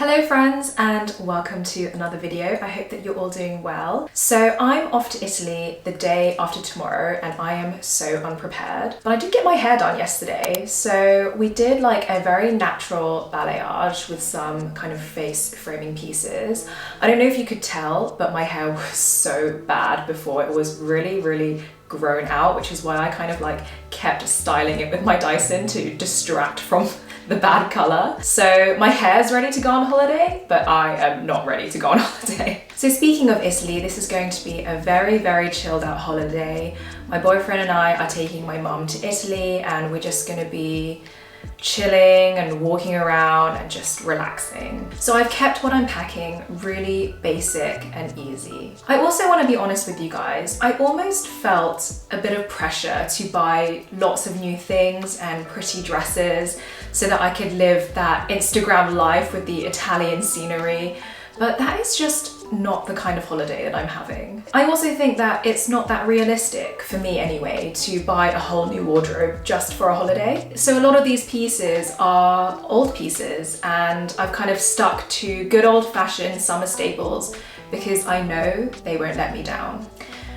Hello friends and welcome to another video. I hope that you're all doing well. So I'm off to Italy the day after tomorrow and I am so unprepared. But I did get my hair done yesterday. So we did like a very natural balayage with some kind of face framing pieces. I don't know if you could tell, but my hair was so bad before. It was really grown out, which is why I kind of like kept styling it with my Dyson to distract from the bad color. So my hair's ready to go on holiday, but I am not ready to go on holiday. So speaking of Italy, this is going to be a very chilled out holiday. My boyfriend and I are taking my mum to Italy and we're just gonna be chilling and walking around and just relaxing. So I've kept what I'm packing really basic and easy. I also want to be honest with you guys. I almost felt a bit of pressure to buy lots of new things and pretty dresses so that I could live that Instagram life with the Italian scenery. But that is just not the kind of holiday that I'm having. I also think that it's not that realistic, for me anyway, to buy a whole new wardrobe just for a holiday. So a lot of these pieces are old pieces and I've kind of stuck to good old-fashioned summer staples because I know they won't let me down.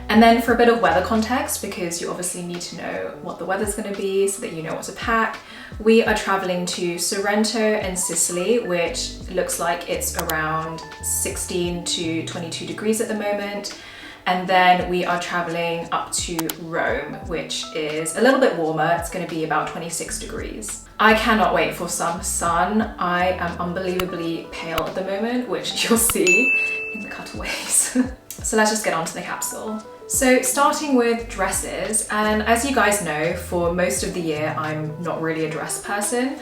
And then for a bit of weather context, because you obviously need to know what the weather's going to be so that you know what to pack, we are traveling to Sorrento in Sicily, which looks like it's around 16 to 22 degrees at the moment. And then we are traveling up to Rome, which is a little bit warmer. It's going to be about 26 degrees. I cannot wait for some sun. I am unbelievably pale at the moment, which you'll see in the cutaways. So let's just get on to the capsule. So starting with dresses, and as you guys know, for most of the year I'm not really a dress person,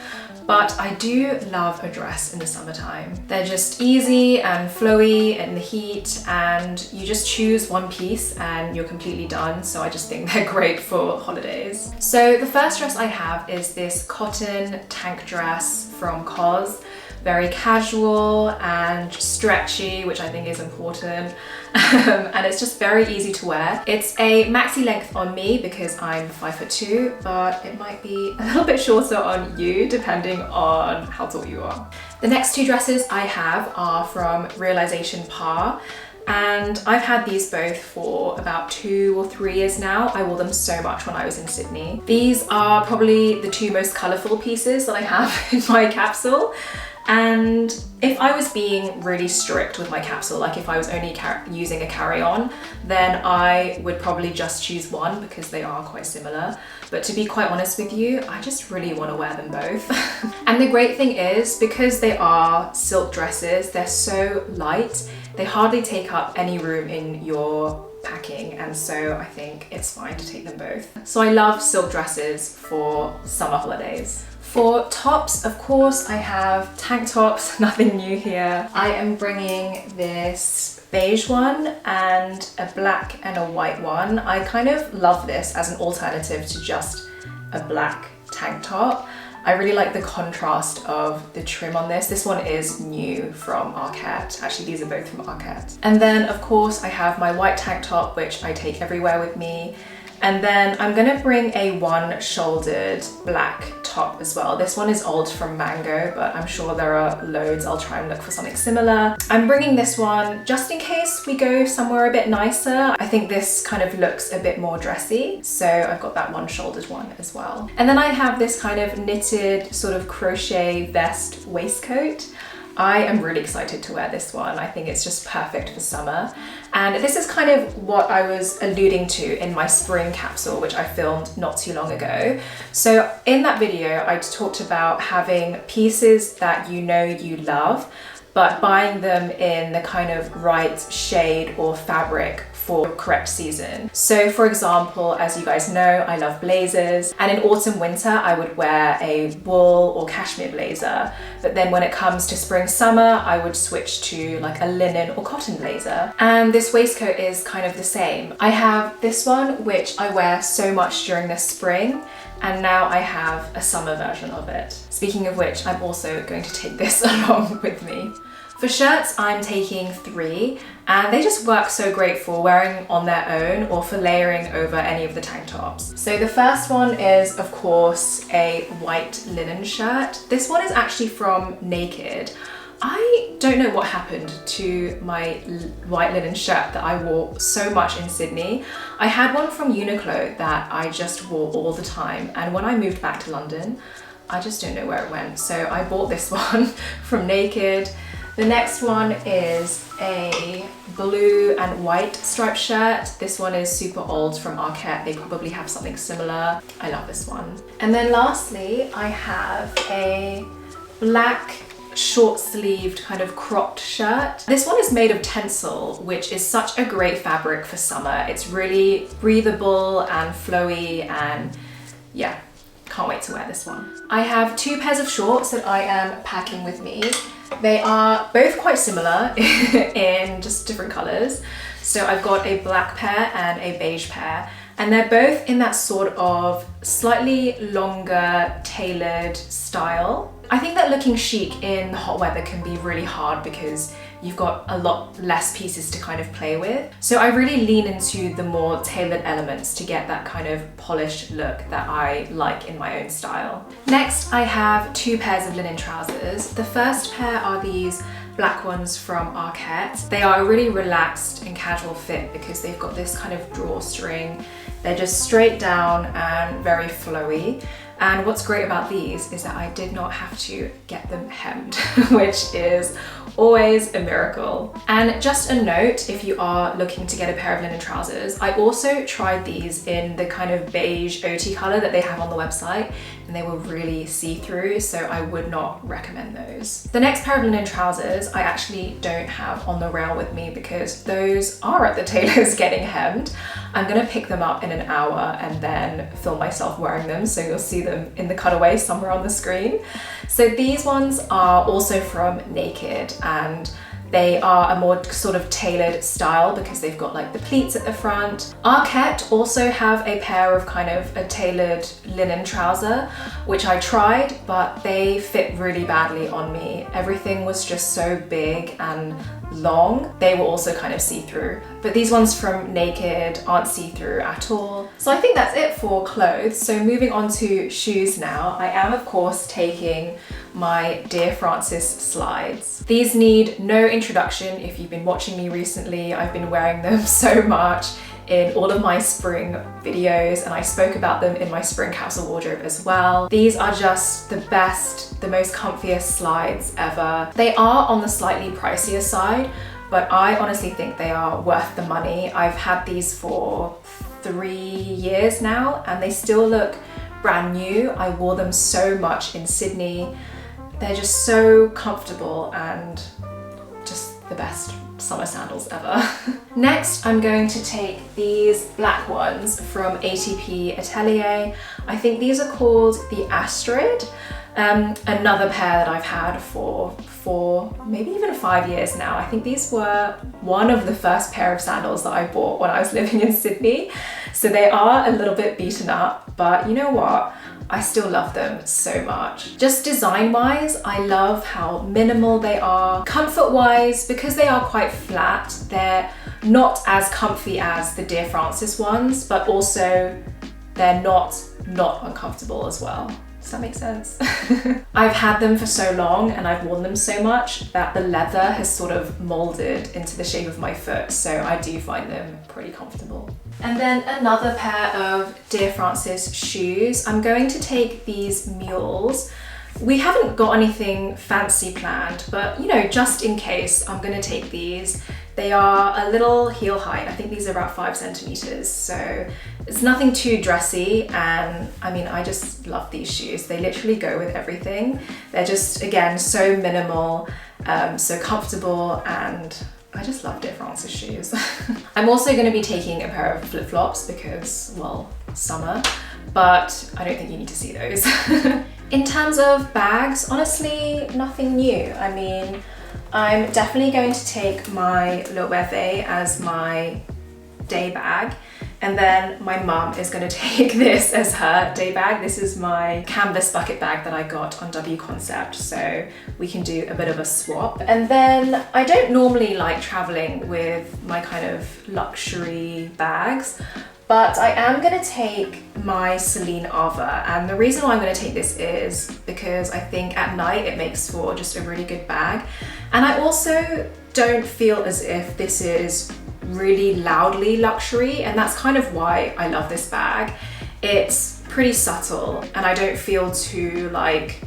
but I do love a dress in the summertime. They're just easy and flowy in the heat and you just choose one piece and you're completely done. So I just think they're great for holidays. So the first dress I have is this cotton tank dress from COS. Very casual and stretchy, which I think is important. And it's just very easy to wear. It's a maxi length on me because I'm 5'2", but it might be a little bit shorter on you depending on how tall you are. The next two dresses I have are from Realization Par. And I've had these both for about 2 or 3 years now. I wore them so much when I was in Sydney. These are probably the two most colourful pieces that I have in my capsule. And if I was being really strict with my capsule, like if I was only using a carry-on, then I would probably just choose one because they are quite similar. But to be quite honest with you, I just really want to wear them both. And the great thing is, because they are silk dresses, they're so light, they hardly take up any room in your packing, and so I think it's fine to take them both. So I love silk dresses for summer holidays. For tops, of course, I have tank tops, nothing new here. I am bringing this beige one and a black and a white one. I kind of love this as an alternative to just a black tank top. I really like the contrast of the trim on this. This one is new from Arket. Actually, these are both from Arket. And then, of course, I have my white tank top, which I take everywhere with me. And then I'm gonna bring a one-shouldered black top as well. This one is old from Mango, but I'm sure there are loads. I'll try and look for something similar. I'm bringing this one just in case we go somewhere a bit nicer. I think this kind of looks a bit more dressy, so I've got that one-shouldered one as well. And then I have this kind of knitted sort of crochet vest waistcoat. I am really excited to wear this one. I think it's just perfect for summer. And this is kind of what I was alluding to in my spring capsule, which I filmed not too long ago. So in that video, I talked about having pieces that you know you love, but buying them in the kind of right shade or fabric for correct season. So for example, as you guys know, I love blazers, and in autumn winter I would wear a wool or cashmere blazer, but then when it comes to spring summer I would switch to like a linen or cotton blazer. And this waistcoat is kind of the same. I have this one which I wear so much during the spring, and now I have a summer version of it. Speaking of which, I'm also going to take this along with me. For shirts, I'm taking 3, and they just work so great for wearing on their own or for layering over any of the tank tops. So the first one is, of course, a white linen shirt. This one is actually from Naked. I don't know what happened to my white linen shirt that I wore so much in Sydney. I had one from Uniqlo that I just wore all the time, and when I moved back to London, I just don't know where it went. So I bought this one from Naked. The next one is a blue and white striped shirt. This one is super old from Arket. They probably have something similar. I love this one. And then lastly, I have a black short-sleeved kind of cropped shirt. This one is made of tencel, which is such a great fabric for summer. It's really breathable and flowy, and yeah, can't wait to wear this one. I have two pairs of shorts that I am packing with me. They are both quite similar in just different colors. So I've got a black pair and a beige pair, and they're both in that sort of slightly longer tailored style. I think that looking chic in the hot weather can be really hard because you've got a lot less pieces to kind of play with. So I really lean into the more tailored elements to get that kind of polished look that I like in my own style. Next, I have two pairs of linen trousers. The first pair are these black ones from Arket. They are a really relaxed and casual fit because they've got this kind of drawstring. They're just straight down and very flowy. And what's great about these is that I did not have to get them hemmed, which is always a miracle. And just a note, if you are looking to get a pair of linen trousers, I also tried these in the kind of beige OT color that they have on the website, and they were really see-through, so I would not recommend those. The next pair of linen trousers I actually don't have on the rail with me because those are at the tailor's getting hemmed. I'm gonna pick them up in an hour and then film myself wearing them, so you'll see them in the cutaway somewhere on the screen. So these ones are also from Naked, and they are a more sort of tailored style because they've got like the pleats at the front. Arket also have a pair of kind of a tailored linen trouser, which I tried, but they fit really badly on me. Everything was just so big and long. They were also kind of see-through, but these ones from Naked aren't see-through at all. So I think that's it for clothes. So moving on to shoes now, I am of course taking my Dear Francis slides. These need no introduction if you've been watching me recently. I've been wearing them so much in all of my spring videos, and I spoke about them in my spring capsule wardrobe as well. These are just the best, the most comfiest slides ever. They are on the slightly pricier side, but I honestly think they are worth the money. I've had these for 3 years now and they still look brand new. I wore them so much in Sydney. They're just so comfortable and just the best summer sandals ever. Next, I'm going to take these black ones from ATP Atelier. I think these are called the Astrid. Another pair that I've had for 4, maybe even 5 years now. I think these were one of the first pair of sandals that I bought when I was living in Sydney. So they are a little bit beaten up, but you know what? I still love them so much. Just design-wise, I love how minimal they are. Comfort-wise, because they are quite flat, they're not as comfy as the Dear Francis ones, but also they're not uncomfortable as well. Does that make sense? I've had them for so long and I've worn them so much that the leather has sort of molded into the shape of my foot, so I do find them pretty comfortable. And then another pair of Dear Francis shoes. I'm going to take these mules. We haven't got anything fancy planned, but you know, just in case, I'm gonna take these. They are a little heel height. I think these are about 5 centimeters, so it's nothing too dressy, and I mean, I just love these shoes. They literally go with everything. They're just, again, so minimal, so comfortable, and I just love Dear Francis shoes. I'm also gonna be taking a pair of flip-flops because, well, summer, but I don't think you need to see those. In terms of bags, honestly, nothing new. I mean, I'm definitely going to take my Loewe as my day bag, and then my mum is going to take this as her day bag. This is my canvas bucket bag that I got on W Concept, so we can do a bit of a swap. And then I don't normally like traveling with my kind of luxury bags, but I am going to take my Celine Ava, and the reason why I'm going to take this is because I think at night it makes for just a really good bag, And I also don't feel as if this is really loudly luxury, and that's kind of why I love this bag. It's pretty subtle and I don't feel too like,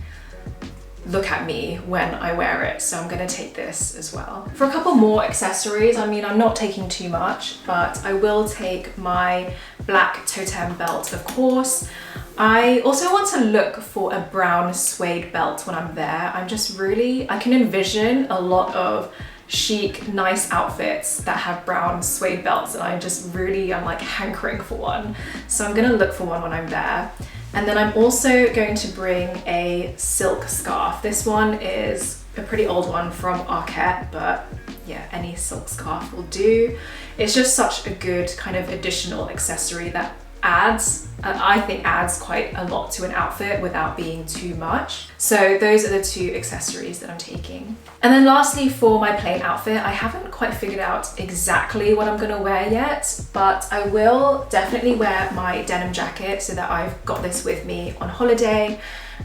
look at me when I wear it, so I'm gonna take this as well. For a couple more accessories, I mean, I'm not taking too much, but I will take my black totem belt, of course. I also want to look for a brown suede belt when I'm there. I can envision a lot of chic, nice outfits that have brown suede belts, and I'm like hankering for one. So I'm gonna look for one when I'm there. And then I'm also going to bring a silk scarf. This one is a pretty old one from Arket, but yeah, any silk scarf will do. It's just such a good kind of additional accessory that I think adds quite a lot to an outfit without being too much. So those are the two accessories that I'm taking. And then lastly, for my plain outfit, I haven't quite figured out exactly what I'm gonna wear yet, but I will definitely wear my denim jacket so that I've got this with me on holiday.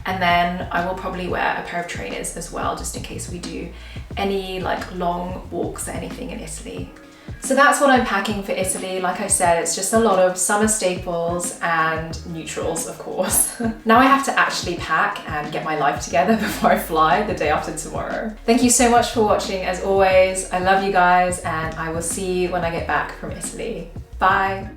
And then I will probably wear a pair of trainers as well, just in case we do any like long walks or anything in Italy. So that's what I'm packing for Italy. Like I said, it's just a lot of summer staples and neutrals, of course. Now I have to actually pack and get my life together before I fly the day after tomorrow. Thank you so much for watching as always. I love you guys, and I will see you when I get back from Italy. Bye.